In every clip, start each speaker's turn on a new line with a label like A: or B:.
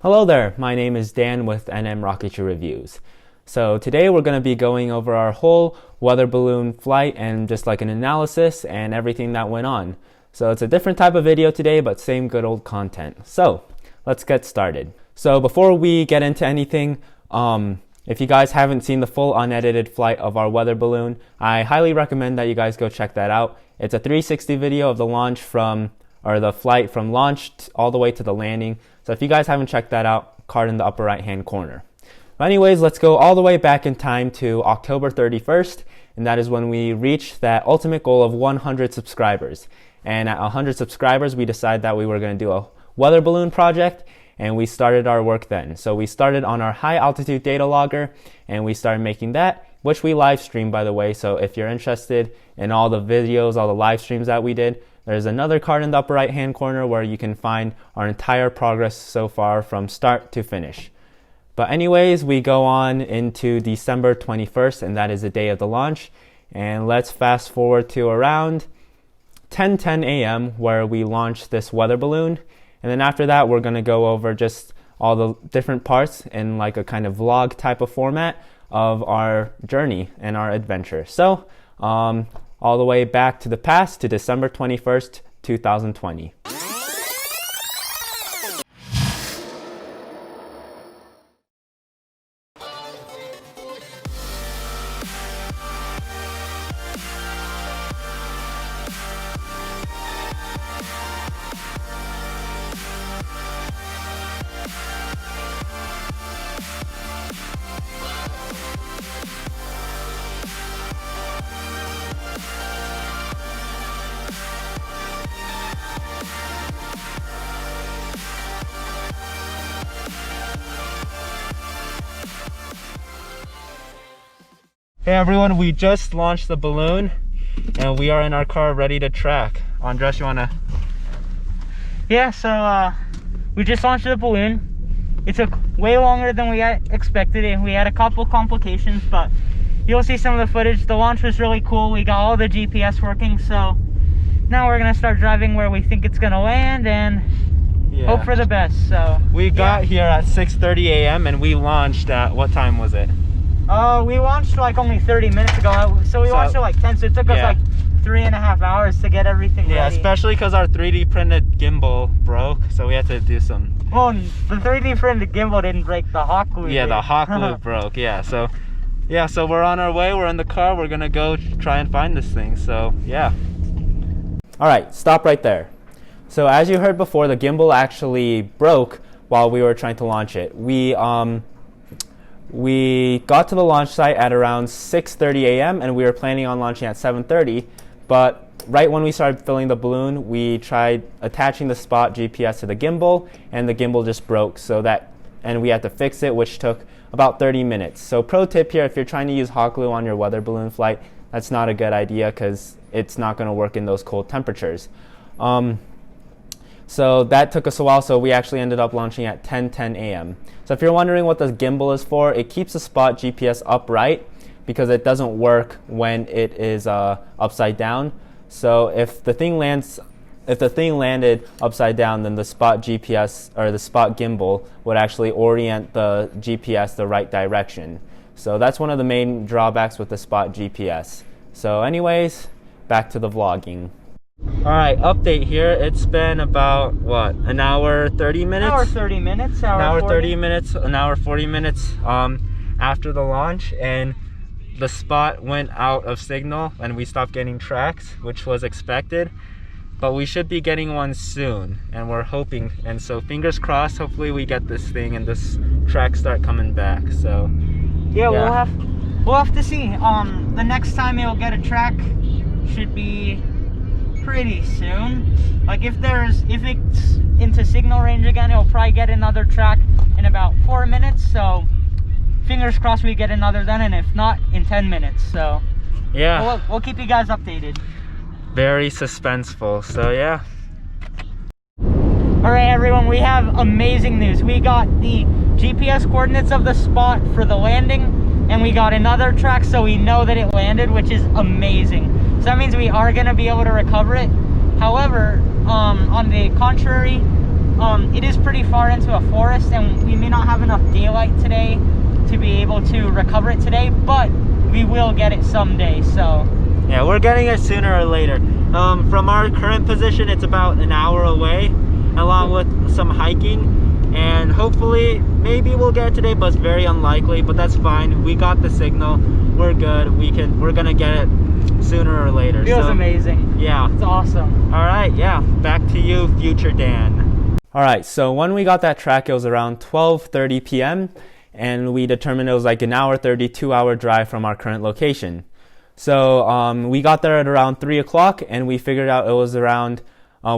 A: Hello there, my name is Dan with Rocketry Reviews. So today we're going to be going over our whole weather balloon flight and just like an analysis and everything that went on. So it's a different type of video today, but same good old content. So let's get started. So before we get into anything, if you guys haven't seen the full unedited flight of our weather balloon, I highly recommend that you guys go check that out. It's a 360 video of the launch the flight from launch all the way to the landing. So if you guys haven't checked that out, card in the upper right hand corner. But anyways, let's go all the way back in time to October 31st, and that is when we reached that ultimate goal of 100 subscribers. And at 100 subscribers, we decided that we were going to do a weather balloon project, and we started our work then. So we started on our high altitude data logger, and we started making that, which we live streamed, by the way. So if you're interested in all the videos, all the live streams that we did, there's another card in the upper right hand corner where you can find our entire progress so far from start to finish. But anyways, we go on into December 21st, and that is the day of the launch. And let's fast forward to around 10:10 a.m. where we launched this weather balloon. And then after that, we're going to go over just all the different parts in like a kind of vlog type of format of our journey and our adventure. So all the way back to the past to December 21st, 2020. Hey everyone, we just launched the balloon and we are in our car ready to track. Andres, you wanna?
B: Yeah, so we just launched the balloon. It took way longer than we had expected, and we had a couple complications, but you'll see some of the footage. The launch was really cool. We got all the GPS working, so now we're gonna start driving where we think it's gonna land and hope for the best. So
A: we got here at 6:30 a.m. and we launched at, what time was it?
B: We launched like only 30 minutes ago, so we launched at like 10, so it took us like 3.5 hours to get everything ready.
A: Yeah, especially because our 3D printed gimbal broke, so we had to do some...
B: Well, the 3D printed gimbal didn't break, the hot glue
A: Yeah,
B: did.
A: the hot glue broke, so we're on our way, we're in the car, we're gonna go try and find this thing, so yeah. Alright, stop right there. So as you heard before, the gimbal actually broke while we were trying to launch it. We got to the launch site at around 6:30 a.m. and we were planning on launching at 7:30, but right when we started filling the balloon, we tried attaching the spot GPS to the gimbal, and the gimbal just broke, and we had to fix it, which took about 30 minutes. So pro tip here, if you're trying to use hot glue on your weather balloon flight, that's not a good idea because it's not going to work in those cold temperatures. So that took us a while, so we actually ended up launching at 10:10 a.m. So if you're wondering what the gimbal is for, it keeps the spot GPS upright because it doesn't work when it is upside down. So if the thing landed upside down, then the spot GPS or the spot gimbal would actually orient the GPS the right direction. So that's one of the main drawbacks with the spot GPS. So anyways, back to the vlogging. Alright, update here. It's been about, what, an hour 30 minutes?
B: An hour 30 minutes.
A: An hour 30 minutes, an hour 40 minutes after the launch, and the spot went out of signal and we stopped getting tracks, which was expected. But we should be getting one soon, and we're hoping, and so fingers crossed, hopefully we get this thing and this track start coming back. So
B: yeah. we'll have to see. The next time it'll get a track should be pretty soon. Like if it's into signal range again, it'll probably get another track in about 4 minutes, so fingers crossed we get another then, and if not, in 10 minutes. So yeah, we'll keep you guys updated.
A: Very suspenseful, so yeah.
B: All right everyone, we have amazing news. We got the GPS coordinates of the spot for the landing, and we got another track, so we know that it landed, which is amazing. So that means we are going to be able to recover it. However, on the contrary, it is pretty far into a forest, and we may not have enough daylight today to be able to recover it today, but we will get it someday. So
A: yeah, we're getting it sooner or later. From our current position, it's about an hour away, along with some hiking. And hopefully, maybe we'll get it today, but it's very unlikely. But that's fine. We got the signal. We're good. We're gonna get it sooner or later.
B: Feels amazing.
A: Yeah,
B: it's awesome.
A: All right, yeah. Back to you, future Dan. All right. So when we got that track, it was around 12:30 p.m. and we determined it was like an hour 30, 2-hour drive from our current location. So we got there at around 3 o'clock, and we figured out it was around.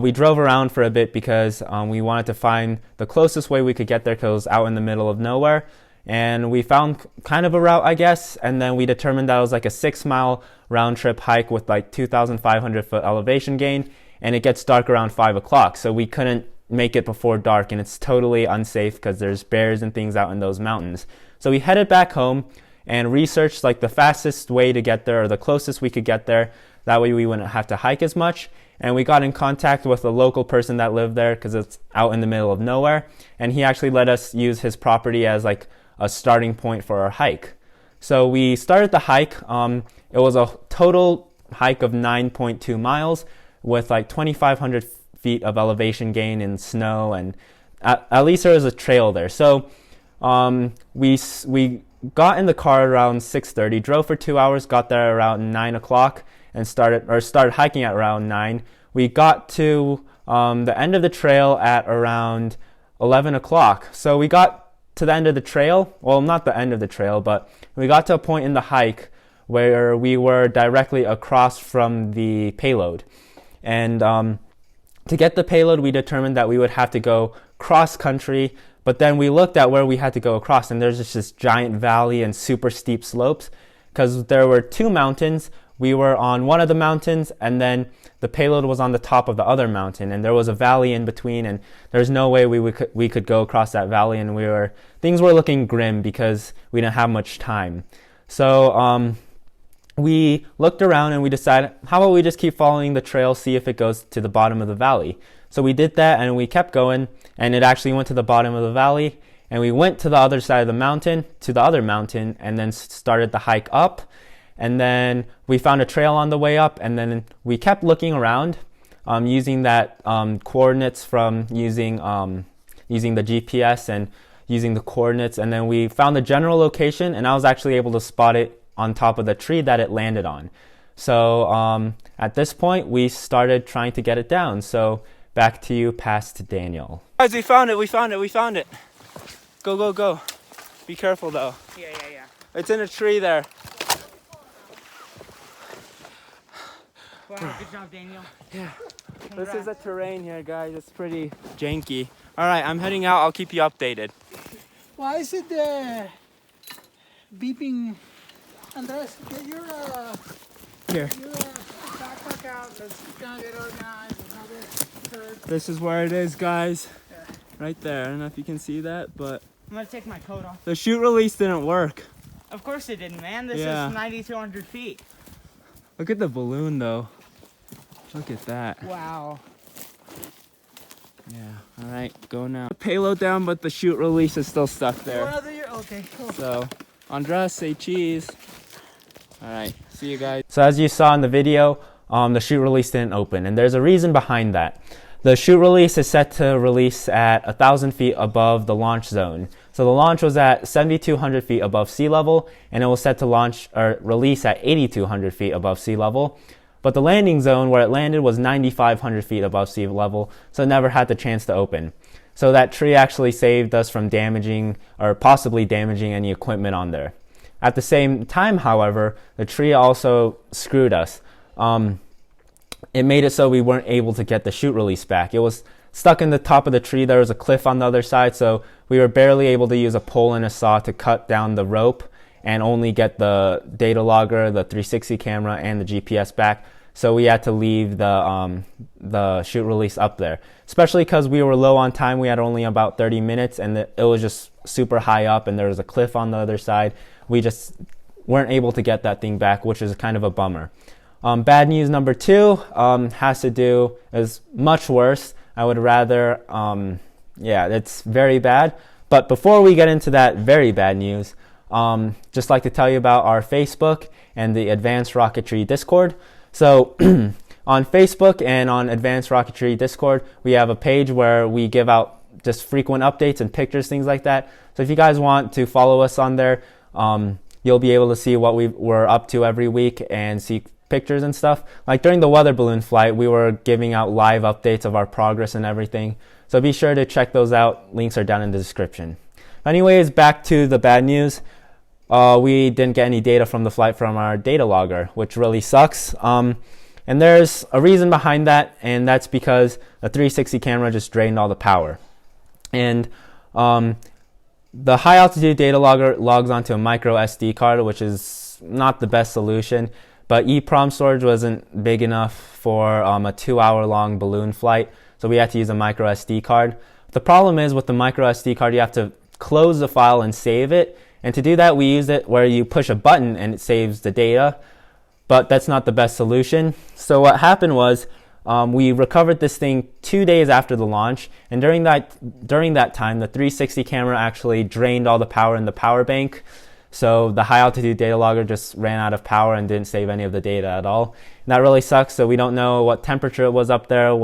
A: We drove around for a bit because we wanted to find the closest way we could get there because it was out in the middle of nowhere. And we found kind of a route, I guess, and then we determined that it was like a 6-mile round trip hike with like 2,500 foot elevation gain, and it gets dark around 5 o'clock. So we couldn't make it before dark, and it's totally unsafe because there's bears and things out in those mountains. So we headed back home and researched like the fastest way to get there, or the closest we could get there. That way we wouldn't have to hike as much. And we got in contact with a local person that lived there because it's out in the middle of nowhere. And he actually let us use his property as like a starting point for our hike. So we started the hike. It was a total hike of 9.2 miles with like 2,500 feet of elevation gain in snow. And at least there was a trail there. So we got in the car around 6:30, drove for 2 hours, got there around 9 o'clock. And started hiking at around 9. We got to the end of the trail at around 11 o'clock. So we got to the end of the trail. Well, not the end of the trail, but we got to a point in the hike where we were directly across from the payload. And to get the payload, we determined that we would have to go cross country. But then we looked at where we had to go across, and there's just this giant valley and super steep slopes because there were 2 mountains. We were on one of the mountains, and then the payload was on the top of the other mountain, and there was a valley in between, and there's no way we could go across that valley, and things were looking grim because we didn't have much time. So we looked around and we decided, how about we just keep following the trail, see if it goes to the bottom of the valley. So we did that, and we kept going, and it actually went to the bottom of the valley, and we went to the other side of the mountain, to the other mountain, and then started the hike up. And then we found a trail on the way up, and then we kept looking around using that coordinates from using the GPS and using the coordinates. And then we found the general location, and I was actually able to spot it on top of the tree that it landed on. So at this point, we started trying to get it down. So back to you, past Daniel. Guys, we found it. Go, go, go. Be careful, though.
B: Yeah.
A: It's in a tree there.
B: Wow, good job, Daniel.
A: Yeah.
B: Congrats.
A: This is the terrain here, guys. It's pretty janky. All right, I'm heading out. I'll keep you updated.
C: Why is it beeping? Andres, get your backpack out. Let's get organized.
A: This is where it is, guys. Yeah. Right there. I don't know if you can see that, but
B: I'm gonna take my coat off.
A: The chute release didn't work.
B: Of course it didn't, man. This is 9,200 feet.
A: Look at the balloon, though. Look at that.
B: Wow.
A: Yeah. All right, go now. Payload down, but the chute release is still stuck there.
C: Okay, cool.
A: So, Andres, say cheese. All right, see you guys. So as you saw in the video, the chute release didn't open, and there's a reason behind that. The chute release is set to release at 1,000 feet above the launch zone. So the launch was at 7,200 feet above sea level, and it was set to launch or release at 8,200 feet above sea level. But the landing zone where it landed was 9,500 feet above sea level, so it never had the chance to open. So that tree actually saved us from damaging or possibly damaging any equipment on there. At the same time, however, the tree also screwed us. It made it so we weren't able to get the chute release back. It was stuck in the top of the tree. There was a cliff on the other side, so we were barely able to use a pole and a saw to cut down the rope and only get the data logger, the 360 camera, and the GPS back. So we had to leave the chute release up there, especially because we were low on time. We had only about 30 minutes, and it was just super high up, and there was a cliff on the other side. We just weren't able to get that thing back, which is kind of a bummer. Bad news number 2 has to do is much worse. I would rather, yeah, it's very bad. But before we get into that very bad news, just like to tell you about our Facebook and the Advanced Rocketry Discord. So on Facebook and on Advanced Rocketry Discord, we have a page where we give out just frequent updates and pictures, things like that. So if you guys want to follow us on there, you'll be able to see what we're up to every week and see pictures and stuff. Like during the weather balloon flight, we were giving out live updates of our progress and everything. So be sure to check those out. Links are down in the description. Anyways, back to the bad news. We didn't get any data from the flight from our data logger, which really sucks. And there's a reason behind that, and that's because the 360 camera just drained all the power. And the high altitude data logger logs onto a micro SD card, which is not the best solution, but EEPROM storage wasn't big enough for a 2-hour long balloon flight, so we had to use a micro SD card. The problem is with the micro SD card, you have to close the file and save it, and to do that we used it where you push a button and it saves the data, but that's not the best solution. So what happened was we recovered this thing 2 days after the launch, and during that time, the 360 camera actually drained all the power in the power bank. So the high altitude data logger just ran out of power and didn't save any of the data at all. And that really sucks. So we don't know what temperature it was up there,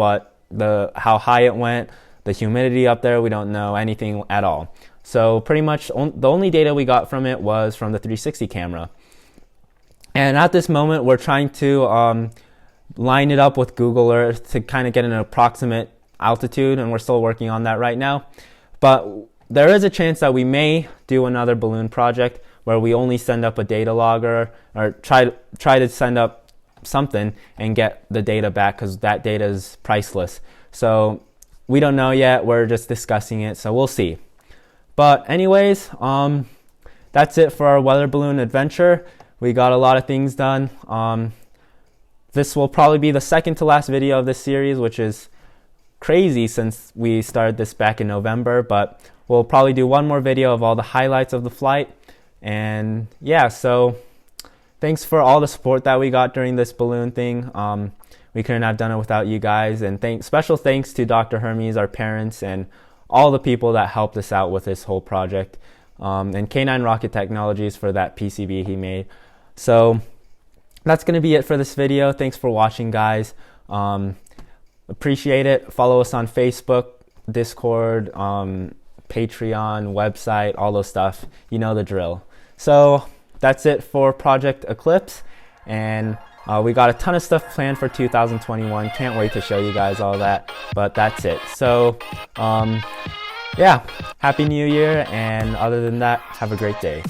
A: how high it went, the humidity up there. We don't know anything at all. So pretty much the only data we got from it was from the 360 camera. And at this moment, we're trying to line it up with Google Earth to kind of get an approximate altitude, and we're still working on that right now. But there is a chance that we may do another balloon project where we only send up a data logger, or try to send up something and get the data back, because that data is priceless. So we don't know yet. We're just discussing it, so we'll see. But anyways, that's it for our weather balloon adventure. We got a lot of things done. This will probably be the second to last video of this series, which is crazy since we started this back in November, but we'll probably do one more video of all the highlights of the flight. And yeah, so thanks for all the support that we got during this balloon thing. We couldn't have done it without you guys, and special thanks to Dr. Hermes, our parents, and all the people that helped us out with this whole project, and K9 Rocket Technologies for that PCB he made. So that's going to be it for this video. Thanks for watching, guys. Appreciate it. Follow us on Facebook, Discord, Patreon, website, all those stuff. You know the drill. So that's it for Project Eclipse, and we got a ton of stuff planned for 2021. Can't wait to show you guys all that, but that's it. So yeah, Happy New Year, and other than that, have a great day.